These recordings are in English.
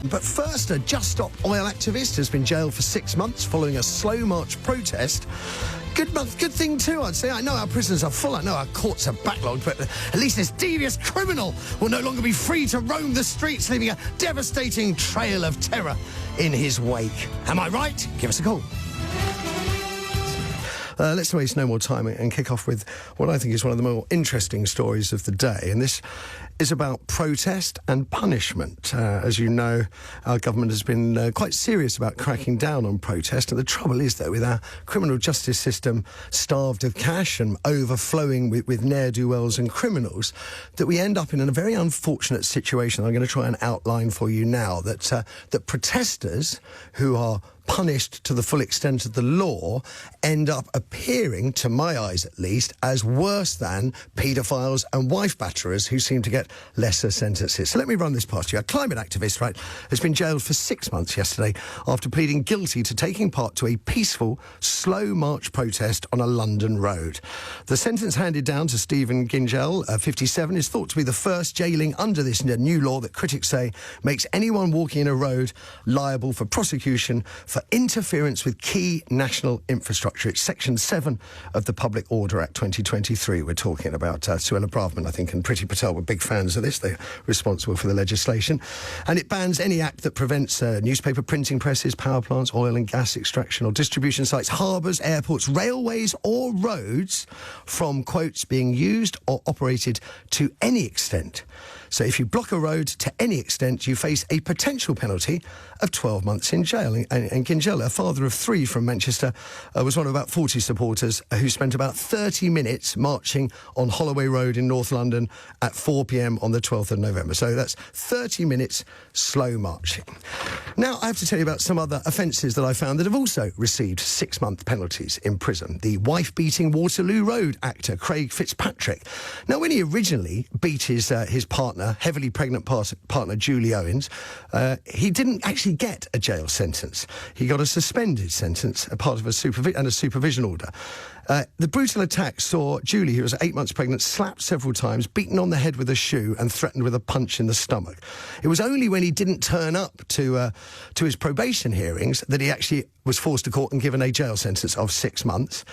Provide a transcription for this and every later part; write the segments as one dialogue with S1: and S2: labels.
S1: But first, a Just Stop Oil activist has been jailed for 6 months following a slow march protest. Good thing too, I'd say. I know our prisons are full, I know our courts are backlogged, but at least this devious criminal will no longer be free to roam the streets, leaving a devastating trail of terror in his wake. Am I right? Give us a call. Let's waste no more time and kick off with what I think is one of the more interesting stories of the day. And this is about protest and punishment. As you know, our government has been quite serious about cracking down on protest. And the trouble is, though, with our criminal justice system starved of cash and overflowing with ne'er-do-wells and criminals, that we end up in a very unfortunate situation. I'm going to try and outline for you now that protesters who are punished to the full extent of the law end up appearing, to my eyes at least, as worse than paedophiles and wife batterers who seem to get lesser sentences. So let me run this past you. A climate activist, Wright, has been jailed for 6 months yesterday after pleading guilty to taking part to a peaceful, slow march protest on a London road. The sentence handed down to Stephen Gingell, 57, is thought to be the first jailing under this new law that critics say makes anyone walking in a road liable for prosecution for interference with key national infrastructure. It's Section 7 of the Public Order Act 2023. We're talking about Suella Braverman, I think, and Priti Patel were big fans of this. They're responsible for the legislation. And it bans any act that prevents newspaper printing presses, power plants, oil and gas extraction or distribution sites, harbours, airports, railways or roads from, quotes, being used or operated to any extent. So if you block a road to any extent, you face a potential penalty of 12 months in jail. And Gingell, a father of 3 from Manchester, was one of about 40 supporters who spent about 30 minutes marching on Holloway Road in North London at 4 p.m. on the 12th of November. So that's 30 minutes slow marching. Now, I have to tell you about some other offences that I found that have also received 6-month penalties in prison. The wife-beating Waterloo Road actor, Craig Fitzpatrick. Now, when he originally beat his partner, heavily pregnant partner, Julie Owens, he didn't actually get a jail sentence. He got a suspended sentence, a part of a supervision order. The brutal attack saw Julie, who was 8 months pregnant, slapped several times, beaten on the head with a shoe and threatened with a punch in the stomach. It was only when he didn't turn up to his probation hearings that he actually was forced to court and given a jail sentence of 6 months.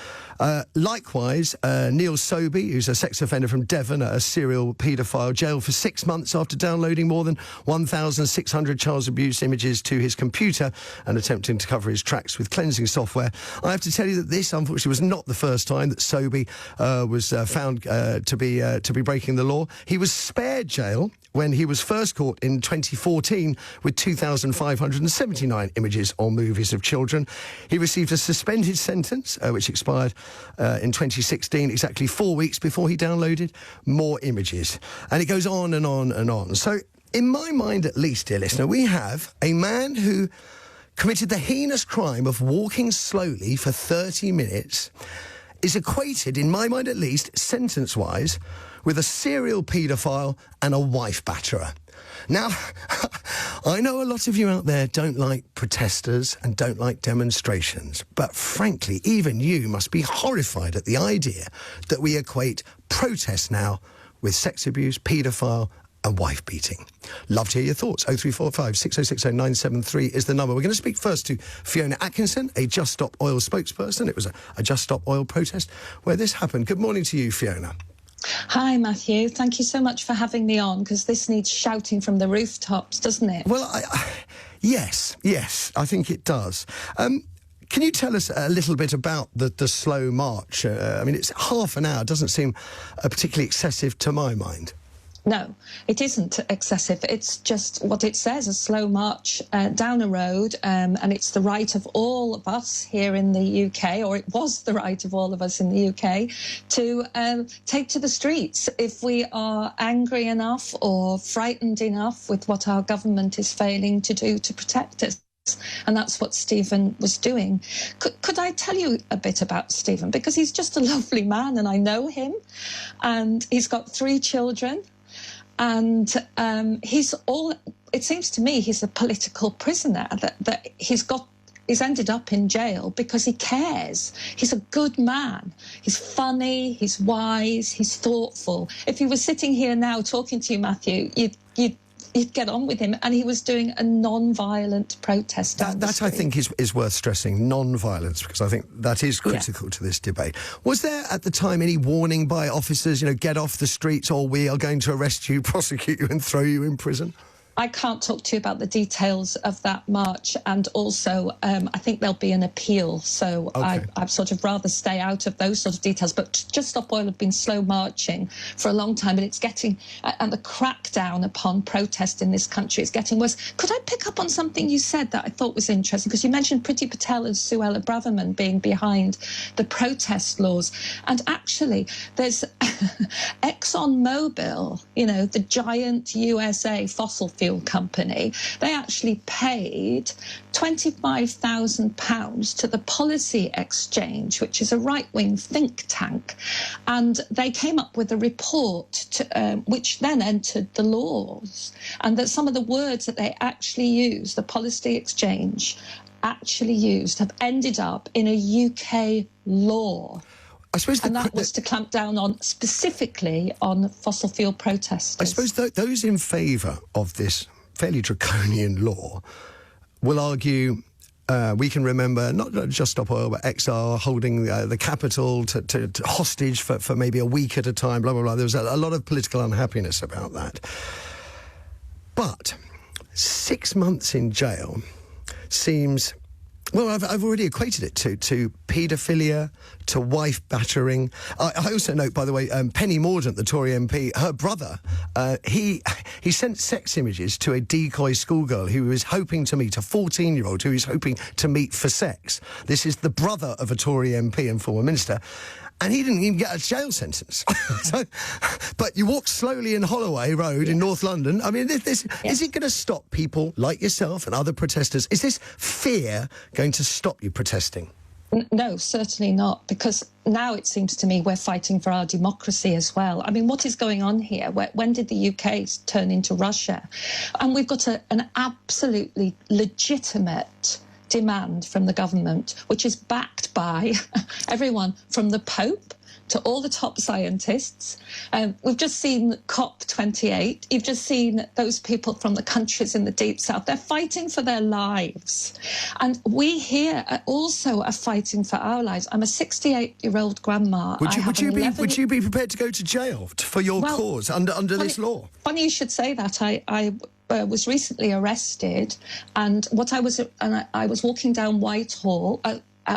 S1: Likewise, Neil Sobey, who's a sex offender from Devon, a serial paedophile, jailed for 6 months after downloading more than 1,600 child abuse images to his computer and attempting to cover his tracks with cleansing software. I have to tell you that this, unfortunately, was not the first time that Sobey was found to be breaking the law. He was spared jail when he was first caught in 2014 with 2,579 images or movies of children. He received a suspended sentence, which expired in 2016, exactly 4 weeks before he downloaded more images. And it goes on and on and on. So, in my mind at least, dear listener, we have a man who committed the heinous crime of walking slowly for 30 minutes, is equated, in my mind at least, sentence-wise, with a serial paedophile and a wife batterer. Now, I know a lot of you out there don't like protesters and don't like demonstrations, but frankly, even you must be horrified at the idea that we equate protest now with sex abuse, paedophile and wife beating. Love to hear your thoughts. 0345 6060 973 is the number. We're going to speak first to Fiona Atkinson, a Just Stop Oil spokesperson. It was a Just Stop Oil protest where this happened. Good morning to you, Fiona.
S2: Hi, Matthew. Thank you so much for having me on, because this needs shouting from the rooftops, doesn't it?
S1: Well, yes, I think it does. Can you tell us a little bit about the slow march? I mean, it's half an hour. Doesn't seem particularly excessive to my mind.
S2: No, it isn't excessive. It's just what it says, a slow march down a road, and it's the right of all of us here in the UK, or it was the right of all of us in the UK, to take to the streets if we are angry enough or frightened enough with what our government is failing to do to protect us. And that's what Stephen was doing. Could I tell you a bit about Stephen? Because he's just a lovely man, and I know him, and he's got 3 children. And it seems to me he's a political prisoner, that he's ended up in jail because he cares. He's a good man. He's funny, he's wise, he's thoughtful. If he was sitting here now talking to you, Matthew, you'd you'd get on with him, and he was doing a non-violent protest.
S1: That I think is worth stressing, non-violence, because I think that is critical to this debate. Was there at the time any warning by officers, get off the streets or we are going to arrest you, prosecute you and throw you in prison?
S2: I can't talk to you about the details of that march, and also I think there'll be an appeal, so I'd sort of rather stay out of those sort of details. But Just Stop Oil have been slow marching for a long time, and it's getting, and the crackdown upon protest in this country is getting worse. Could I pick up on something you said that I thought was interesting? Because you mentioned Priti Patel and Suella Braverman being behind the protest laws, and actually there's ExxonMobil, the giant USA fossil fuel company, they actually paid £25,000 to the Policy Exchange, which is a right-wing think tank, and they came up with a report which then entered the laws, and that some of the words that they actually used, the Policy Exchange actually used, have ended up in a UK law.
S1: I suppose
S2: that was to clamp down on, specifically on fossil fuel protesters.
S1: I suppose those in favour of this fairly draconian law will argue we can remember not Just Stop Oil but XR holding the capital to hostage for maybe a week at a time, blah, blah, blah. There was a lot of political unhappiness about that. But 6 months in jail seems... Well, I've already equated it to paedophilia, to wife battering. I also note, by the way, Penny Mordaunt, the Tory MP, her brother, he sent sex images to a decoy schoolgirl who was hoping to meet, a 14-year-old who was hoping to meet for sex. This is the brother of a Tory MP and former minister. And he didn't even get a jail sentence. But you walk slowly in Holloway Road in North London. I mean, is it going to stop people like yourself and other protesters? Is this fear going to stop you protesting?
S2: No, certainly not, because now it seems to me we're fighting for our democracy as well. I mean, what is going on here? When did the UK turn into Russia? And we've got an absolutely legitimate demand from the government, which is backed by everyone from the Pope to all the top scientists. We've just seen COP28. You've just seen those people from the countries in the Deep South. They're fighting for their lives. And we here also are fighting for our lives. I'm a 68-year-old grandma.
S1: Would you be prepared to go to jail for your cause under this law? Funny
S2: you should say that. I was recently arrested, and I was walking down Whitehall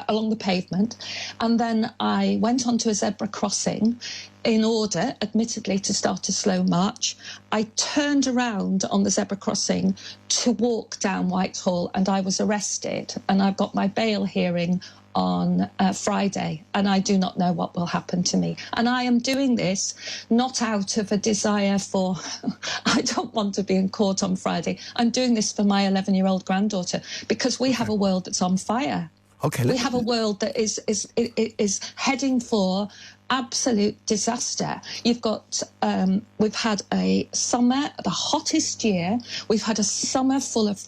S2: along the pavement, and then I went onto a zebra crossing in order, admittedly, to start a slow march. I turned around on the zebra crossing to walk down Whitehall, and I was arrested, and I've got my bail hearing on Friday, and I do not know what will happen to me. And I am doing this not out of a desire for, I don't want to be in court on Friday. I'm doing this for my 11-year-old granddaughter, because we have a world that's on fire. We have a world that is heading for absolute disaster. You've got, we've had a summer, the hottest year. We've had a summer full of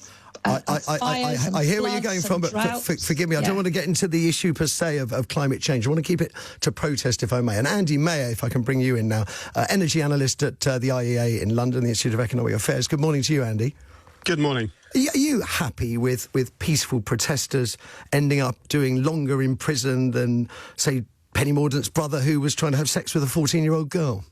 S1: I hear where you're going from, but forgive me, I don't want to get into the issue per se of climate change. I want to keep it to protest, if I may. And Andy Mayer, if I can bring you in now, energy analyst at the IEA in London, the Institute of Economic Affairs. Good morning to you, Andy.
S3: Good morning.
S1: Are you happy with peaceful protesters ending up doing longer in prison than, say, Penny Mordaunt's brother who was trying to have sex with a 14-year-old girl?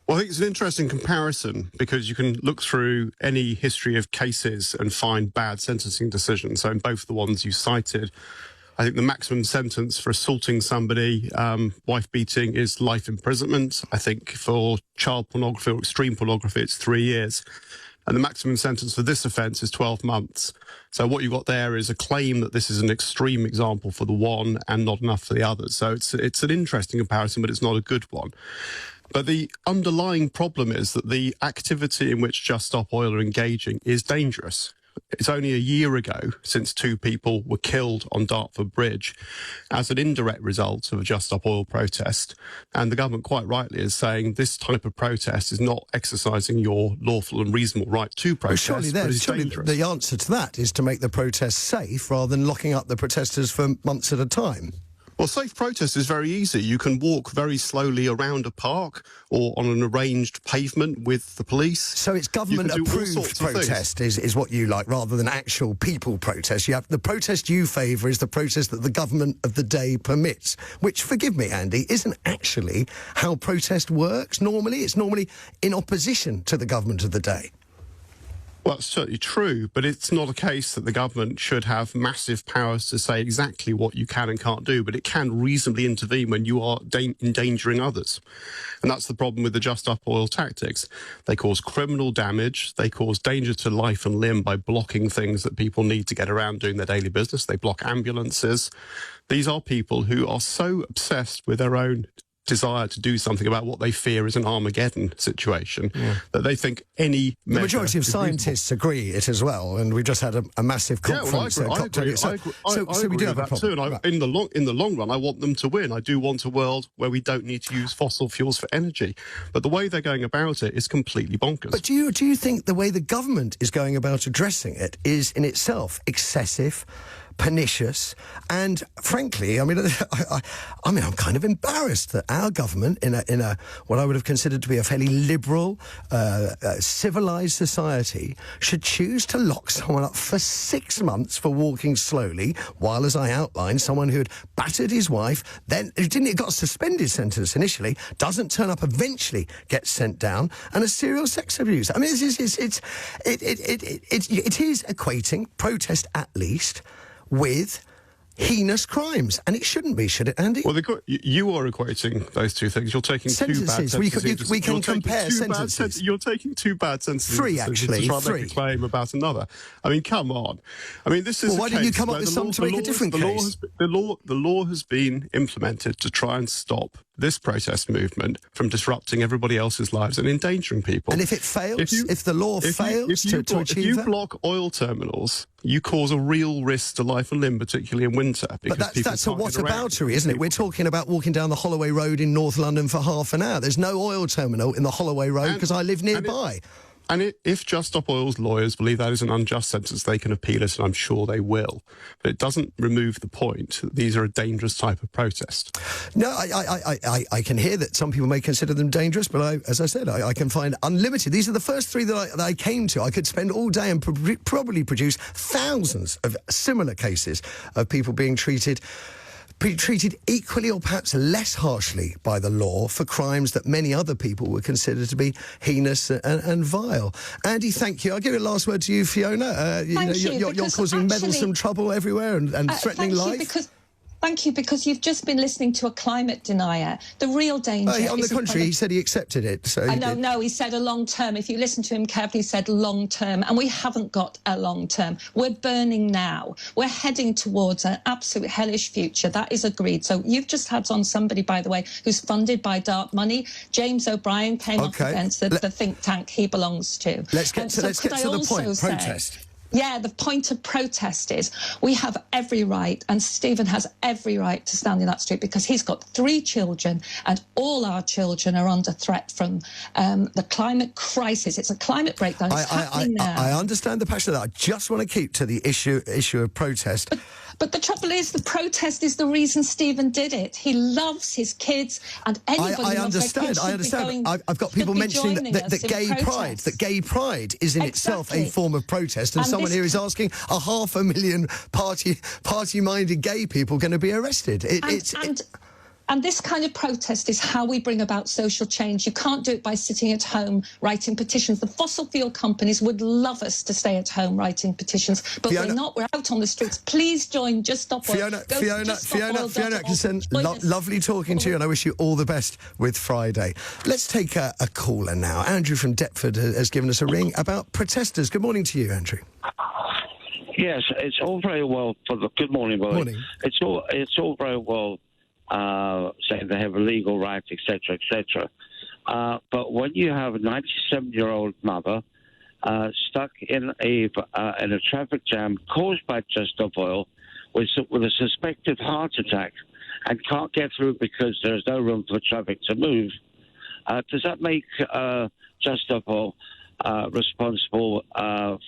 S3: Well, I think it's an interesting comparison, because you can look through any history of cases and find bad sentencing decisions. So in both the ones you cited, I think the maximum sentence for assaulting somebody, wife beating, is life imprisonment. I think for child pornography or extreme pornography, it's 3 years. And the maximum sentence for this offence is 12 months. So what you've got there is a claim that this is an extreme example for the one and not enough for the others. So it's an interesting comparison, but it's not a good one. But the underlying problem is that the activity in which Just Stop Oil are engaging is dangerous. It's only a year ago since 2 people were killed on Dartford Bridge as an indirect result of a Just Stop Oil protest. And the government quite rightly is saying this type of protest is not exercising your lawful and reasonable right to protest,
S1: well, surely the answer to that is to make the protest safe rather than locking up the protesters for months at a time.
S3: Well, safe protest is very easy. You can walk very slowly around a park or on an arranged pavement with the police.
S1: So it's government-approved protest is what you like, rather than actual people protest. You have the protest you favour is the protest that the government of the day permits, which, forgive me, Andy, isn't actually how protest works normally. It's normally in opposition to the government of the day.
S3: Well, it's certainly true, but it's not a case that the government should have massive powers to say exactly what you can and can't do, but it can reasonably intervene when you are endangering others. And that's the problem with the Just Up Oil tactics. They cause criminal damage. They cause danger to life and limb by blocking things that people need to get around doing their daily business. They block ambulances. These are people who are so obsessed with their own desire to do something about what they fear is an Armageddon situation, that they think any
S1: The majority of scientists agree it as well, and we just had a massive conference.
S3: I agree. So we do have a problem. Too, and in the long run, I want them to win. I do want a world where we don't need to use fossil fuels for energy. But the way they're going about it is completely bonkers.
S1: But do you think the way the government is going about addressing it is in itself excessive, pernicious, and frankly, I mean, I'm kind of embarrassed that our government, in a what I would have considered to be a fairly liberal, civilised society, should choose to lock someone up for 6 months for walking slowly, while, as I outlined, someone who had battered his wife, then got a suspended sentence initially, doesn't turn up, eventually gets sent down, and a serial sex abuse. I mean, it is equating protest, at least, with heinous crimes, and it shouldn't be, should it, Andy?
S3: Well, you are equating those two things. You're taking two bad sentences.
S1: We can compare sentences.
S3: You're taking two bad sentences.
S1: Three, actually.
S3: To try and make a claim about another. I mean, come on. I mean, this is.
S1: Well, why didn't you come up with something to make a different case?
S3: The law has been implemented to try and stop this protest movement from disrupting everybody else's lives and endangering people.
S1: And if it fails, if the law fails to achieve that?
S3: If you block oil terminals, you cause a real risk to life and limb, particularly in winter.
S1: But that's a whataboutery, isn't it? We're talking about walking down the Holloway Road in North London for half an hour. There's no oil terminal in the Holloway Road because I live nearby.
S3: If Just Stop Oil's lawyers believe that is an unjust sentence, they can appeal it, and I'm sure they will. But it doesn't remove the point that these are a dangerous type of protest.
S1: No, I can hear that some people may consider them dangerous, but as I said, I can find unlimited. These are the first three that I came to. I could spend all day and probably produce thousands of similar cases of people being treated equally or perhaps less harshly by the law for crimes that many other people would consider to be heinous and vile. Andy, thank you. I'll give a last word to you, Fiona. You're causing meddlesome trouble everywhere and threatening life.
S2: Thank you, because you've just been listening to a climate denier. The real danger
S1: on the contrary, he said he accepted it. So
S2: no, he said a long term. If you listen to him carefully, he said long term, and we haven't got a long term. We're burning now. We're heading towards an absolute hellish future. That is agreed. So you've just had on somebody, by the way, who's funded by dark money. James O'Brien came up against the think tank he belongs to.
S1: Let's get to the point. Protest.
S2: Yeah, the point of protest is we have every right, and Stephen has every right to stand in that street because he's got 3 children, and all our children are under threat from the climate crisis. It's a climate breakdown. It's happening now.
S1: I understand the passion of that. I just want to keep to the issue of protest.
S2: But the trouble is, the protest is the reason Stephen did it. He loves his kids, and anybody
S1: I understand. I've got people mentioning that gay pride is in itself a form of protest, and someone here is asking, are 500,000 party-minded gay people going to be arrested?
S2: And this kind of protest is how we bring about social change. You can't do it by sitting at home writing petitions. The fossil fuel companies would love us to stay at home writing petitions, but we're not. We're out on the streets. Please join Just Stop Oil.
S1: Fiona Atkinson, lovely talking to you, and I wish you all the best with Friday. Let's take a caller now. Andrew from Deptford has given us a ring about protesters. Good morning to you, Andrew.
S4: Yes, it's all very well for the... Good morning, Willie.
S1: Morning.
S4: It's all very well saying they have a legal right, etc., etc. But when you have a 97-year-old mother stuck in a traffic jam caused by Just Stop Oil with a suspected heart attack and can't get through because there's no room for traffic to move, does that make Just Stop Oil responsible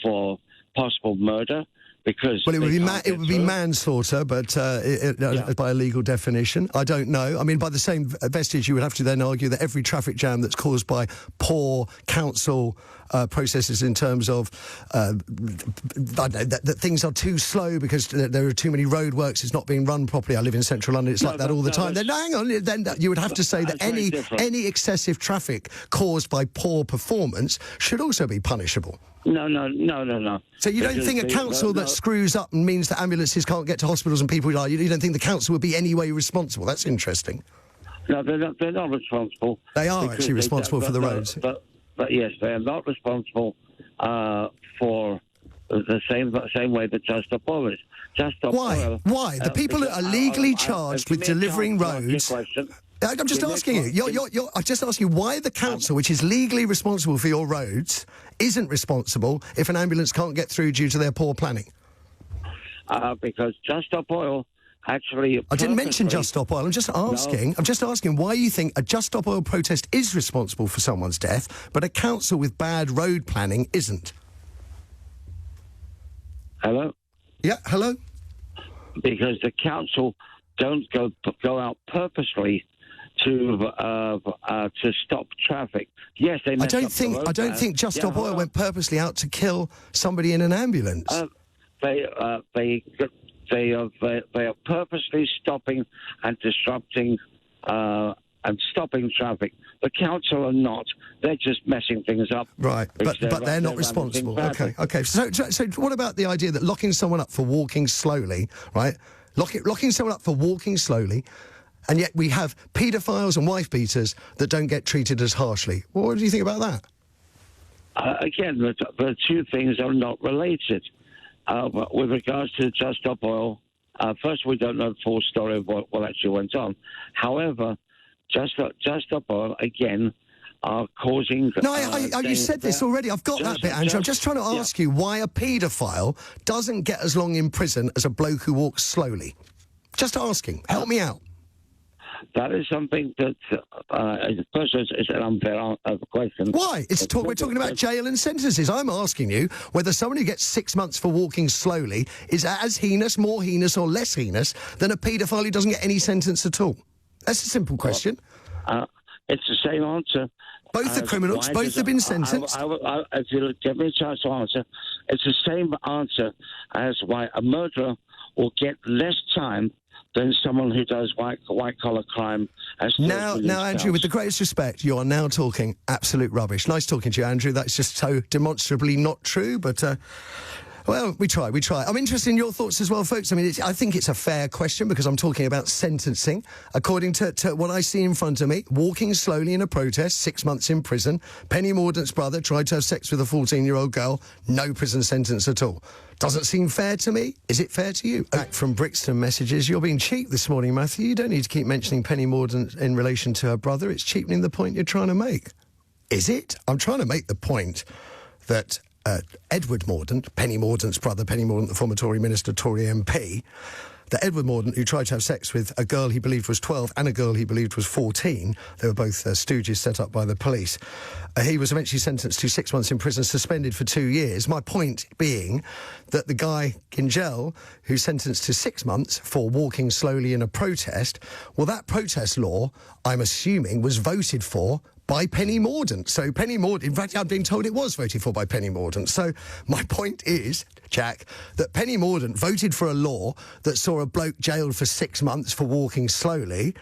S4: for possible murder? because
S1: well, it would be manslaughter, but by a legal definition, I don't know. I mean, by the same vestige, you would have to then argue that every traffic jam that's caused by poor council processes in terms of I don't know, that things are too slow because there are too many roadworks. It's not being run properly. I live in central London. It's like that all the time. Then hang on. Then you would have to say that any excessive traffic caused by poor performance should also be punishable.
S4: No.
S1: So you don't think a council that screws up and means that ambulances can't get to hospitals and people die, you don't think the council would be any way responsible? That's interesting.
S4: No, they're not responsible.
S1: They are actually responsible for the roads.
S4: But yes, they are not responsible for the same way that Just Stop Oil is. Just Stop Oil.
S1: Why? The people that are legally charged with delivering roads. I'm just asking you. I just ask you why the council, which is legally responsible for your roads, isn't responsible if an ambulance can't get through due to their poor planning.
S4: Because Just Stop Oil actually.
S1: I didn't mention Just Stop Oil. I'm just asking. No. I'm just asking why you think a Just Stop Oil protest is responsible for someone's death, but a council with bad road planning isn't.
S4: Hello.
S1: Yeah. Hello.
S4: Because the council don't go out purposely to stop traffic. Yes, they.
S1: I don't think Just Stop Oil went purposely out to kill somebody in an ambulance.
S4: They are purposely stopping and disrupting and stopping traffic. The council are not. They're just messing things up.
S1: Right, but they're not responsible. Okay. So what about the idea that locking someone up for walking slowly, right? Locking someone up for walking slowly, and yet we have paedophiles and wife-beaters that don't get treated as harshly. Well, what do you think about that?
S4: Again, the two things are not related. With regards to Just Stop Oil, first, we don't know the full story of what actually went on. However, Just Stop Oil, again, are causing...
S1: No, you said this already. I've got that bit, Andrew. I'm just trying to ask you why a paedophile doesn't get as long in prison as a bloke who walks slowly. Just asking. Help me out.
S4: That is something that, first, it's an unfair question.
S1: Why? We're talking about jail and sentences. I'm asking you whether someone who gets 6 months for walking slowly is as heinous, more heinous, or less heinous than a paedophile who doesn't get any sentence at all. That's a simple question.
S4: It's the same answer.
S1: Both are criminals. Both have been sentenced.
S4: If you give me a chance to answer, it's the same answer as why a murderer will get less time than someone who does white-collar crime.
S1: Now, Andrew, with the greatest respect, you are now talking absolute rubbish. Nice talking to you, Andrew. That's just so demonstrably not true, but... Well, we try. I'm interested in your thoughts as well, folks. I mean, I think it's a fair question because I'm talking about sentencing. According to what I see in front of me, walking slowly in a protest, 6 months in prison. Penny Mordaunt's brother tried to have sex with a 14-year-old girl, no prison sentence at all. Doesn't seem fair to me. Is it fair to you? Back from Brixton messages. You're being cheap this morning, Matthew. You don't need to keep mentioning Penny Mordaunt in relation to her brother. It's cheapening the point you're trying to make. Is it? I'm trying to make the point that... Edward Mordaunt, Penny Mordaunt's brother, Penny Mordaunt, the former Tory minister, Tory MP, that Edward Mordaunt, who tried to have sex with a girl he believed was 12 and a girl he believed was 14, they were both stooges set up by the police, he was eventually sentenced to 6 months in prison, suspended for 2 years. My point being that the guy in jail who's sentenced to 6 months for walking slowly in a protest, well, that protest law, I'm assuming, was voted for by Penny Mordaunt. So Penny Mordaunt, in fact, I'm being told it was voted for by Penny Mordaunt. So my point is, Jack, that Penny Mordaunt voted for a law that saw a bloke jailed for 6 months for walking slowly.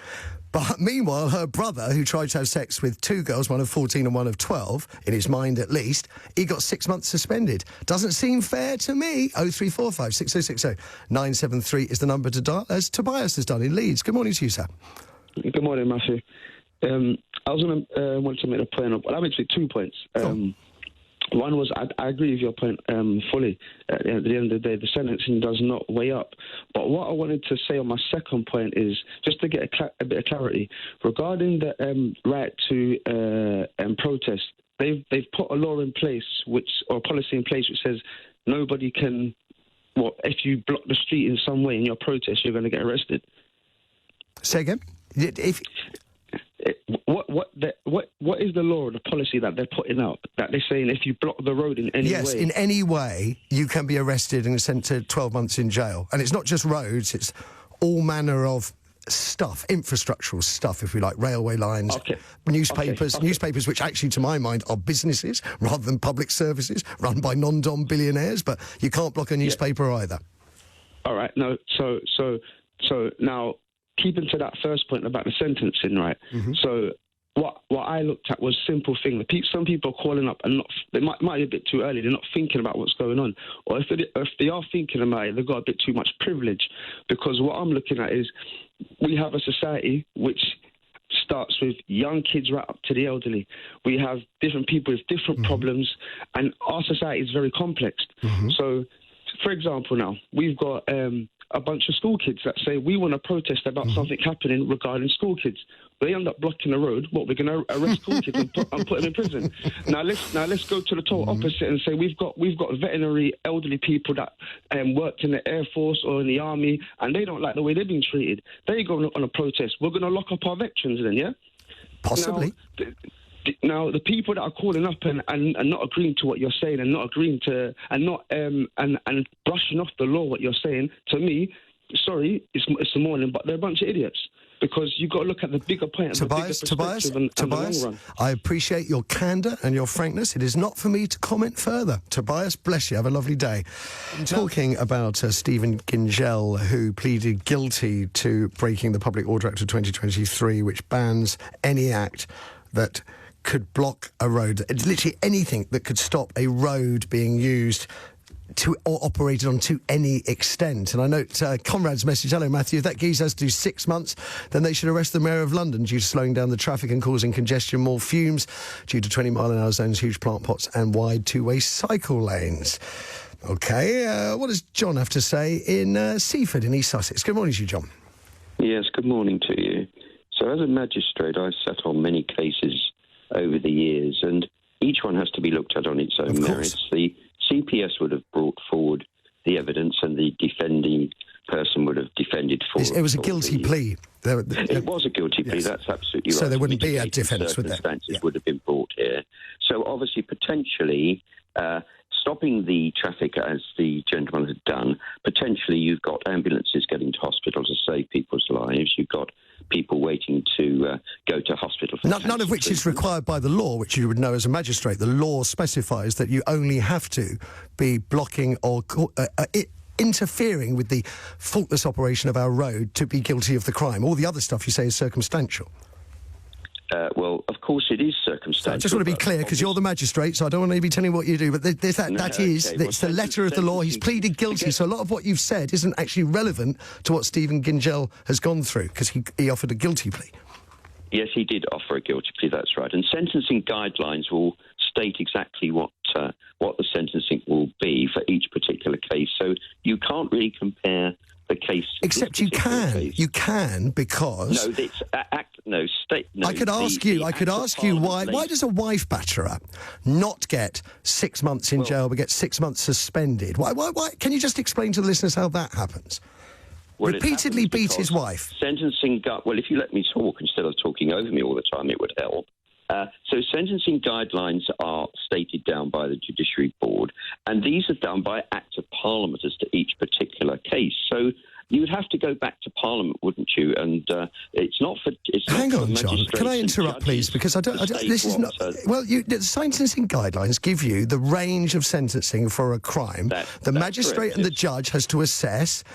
S1: But meanwhile, her brother, who tried to have sex with two girls, one of 14 and one of 12, in his mind at least, he got 6 months suspended. Doesn't seem fair to me. 0345 6060 973 is the number to dial, as Tobias has done in Leeds. Good morning to you, sir.
S5: Good morning, Matthew. I was going to want to make a point. Well, I meant to make 2 points. One was I agree with your point fully. At the end of the day, the sentencing does not weigh up. But what I wanted to say on my second point is just to get a bit of clarity regarding the right to protest. They've put a law in place, or a policy in place, which says nobody can. Well, if you block the street in some way in your protest, you're going to get arrested.
S1: Say again.
S5: what is the law or the policy that they're putting out? That they're saying if you block the road in any way?
S1: Yes, in any way, you can be arrested and sent to 12 months in jail. And it's not just roads, it's all manner of stuff, infrastructural stuff, if we like, railway lines, newspapers, newspapers which actually, to my mind, are businesses rather than public services run by non-dom billionaires, but you can't block a newspaper either. All
S5: right, no, so now, keeping to that first point about the sentencing, right? Mm-hmm. So what I looked at was simple thing. Some people are calling up and they might be a bit too early. They're not thinking about what's going on. Or if they are thinking about it, they've got a bit too much privilege. Because what I'm looking at is we have a society which starts with young kids right up to the elderly. We have different people with different problems, and our society is very complex. Mm-hmm. So, for example, now, we've got a bunch of school kids that say we want to protest about something happening regarding school kids. They end up blocking the road. What, we're going to arrest school kids and put them in prison? Now let's go to the total opposite and say we've got veterinary elderly people that worked in the Air Force or in the Army, and they don't like the way they're being treated. They go on a protest. We're going to lock up our veterans then, yeah?
S1: Possibly.
S5: Now, the people that are calling up and not agreeing to what you're saying and not agreeing to and not and brushing off the law what you're saying, to me, sorry, it's the morning, but they're a bunch of idiots. Because you've got to look at the bigger point,
S1: Tobias,
S5: and the long run.
S1: I appreciate your candour and your frankness. It is not for me to comment further. Tobias, bless you. Have a lovely day. Talking about Stephen Gingell, who pleaded guilty to breaking the Public Order Act of 2023, which bans any act that could block a road. It's literally anything that could stop a road being used to or operated on to any extent. And I note Conrad's message. Hello, Matthew. If that geezer has to do 6 months, then they should arrest the Mayor of London due to slowing down the traffic and causing congestion, more fumes due to 20-mile-an-hour zones, huge plant pots and wide two-way cycle lanes. OK, what does John have to say in Seaford in East Sussex? Good morning to you, John.
S6: Yes, good morning to you. So as a magistrate, I've sat on many cases over the years, and each one has to be looked at on its own merits. The CPS would have brought forward the evidence and the defending person would have defended for it.
S1: It was a guilty plea.
S6: It was a guilty plea, that's absolutely right.
S1: So there wouldn't be a defence with that.
S6: Circumstances would have been brought here. So obviously, potentially, stopping the traffic as the gentleman had done, potentially you've got ambulances getting to hospital to save people's lives. You've got people waiting to go to hospital.
S1: None of which is required by the law, which you would know as a magistrate. The law specifies that you only have to be blocking or interfering with the faultless operation of our road to be guilty of the crime. All the other stuff you say is circumstantial.
S6: Well, of course it is circumstantial.
S1: So I just want to be clear, because you're the magistrate, so I don't want to be telling you what you do, but it's the letter of the law. He's pleaded guilty, so a lot of what you've said isn't actually relevant to what Stephen Gingell has gone through, because he offered a guilty plea.
S6: Yes, he did offer a guilty plea, that's right. And sentencing guidelines will state exactly what the sentencing will be for each particular case. So you can't really compare the case.
S1: Except you can. Case. You can, because...
S6: No, it's
S1: I could ask you why does a wife batterer not get 6 months in jail but get 6 months suspended? Why? Can you just explain to the listeners how that happens?
S6: Well,
S1: repeatedly beat his wife.
S6: Well, if you let me talk instead of talking over me all the time, it would help. So sentencing guidelines are stated down by the Judiciary Board, and these are done by Act of Parliament as to each particular case. So you would have to go back to Parliament, wouldn't you? And it's not for...
S1: Hang on, John. Can I interrupt, please? Because this is not... Well, the sentencing guidelines give you the range of sentencing for a crime. The magistrate and the judge has to assess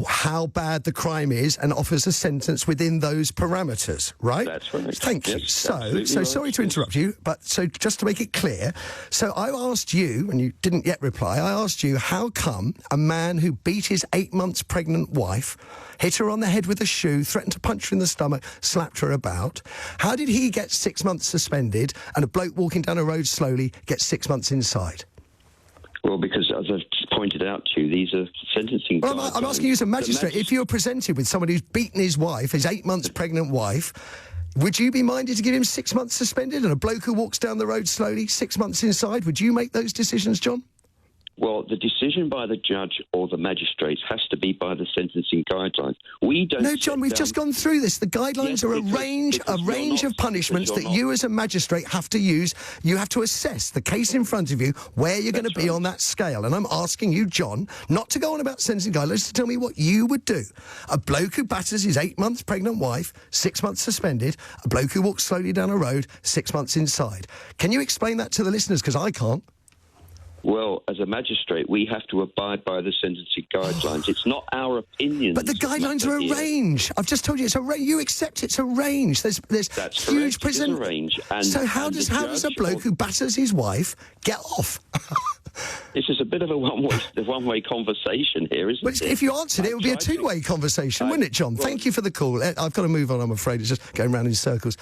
S1: how bad the crime is and offers a sentence within those parameters, right?
S6: That's right.
S1: Thank you. So sorry to interrupt you, but so just to make it clear, so I asked you, and you didn't yet reply, I asked you, how come a man who beat his 8 months pregnant wife, hit her on the head with a shoe, threatened to punch her in the stomach, slapped her about, how did he get 6 months suspended and a bloke walking down a road slowly gets 6 months inside?
S6: Well, because as I've pointed out to you, these are sentencing guidelines.
S1: Well, I'm asking you as a magistrate, if you're presented with somebody who's beaten his wife, his 8 months pregnant wife, would you be minded to give him 6 months suspended, and a bloke who walks down the road slowly, 6 months inside? Would you make those decisions, John?
S6: Well, the decision by the judge or the magistrates has to be by the sentencing guidelines. We don't.
S1: No, John, we've just gone through this. The guidelines are a range of punishments that you as a magistrate have to use. You have to assess the case in front of you, where you're going to be on that scale. And I'm asking you, John, not to go on about sentencing guidelines, to tell me what you would do. A bloke who batters his 8 months pregnant wife, 6 months suspended. A bloke who walks slowly down a road, 6 months inside. Can you explain that to the listeners? Because I can't.
S6: Well, as a magistrate, we have to abide by the sentencing guidelines. It's not our opinions.
S1: But the guidelines are a range. I've just told you it's a range. You accept it's a range. There's
S6: That's
S1: huge
S6: correct.
S1: prison.
S6: It's a range.
S1: So how does a bloke who batters his wife get off?
S6: This is a bit of a one-way conversation here, isn't it?
S1: If you answered it would be a two-way conversation, wouldn't it, John? Thank you for the call. I've got to move on, I'm afraid. It's just going round in circles.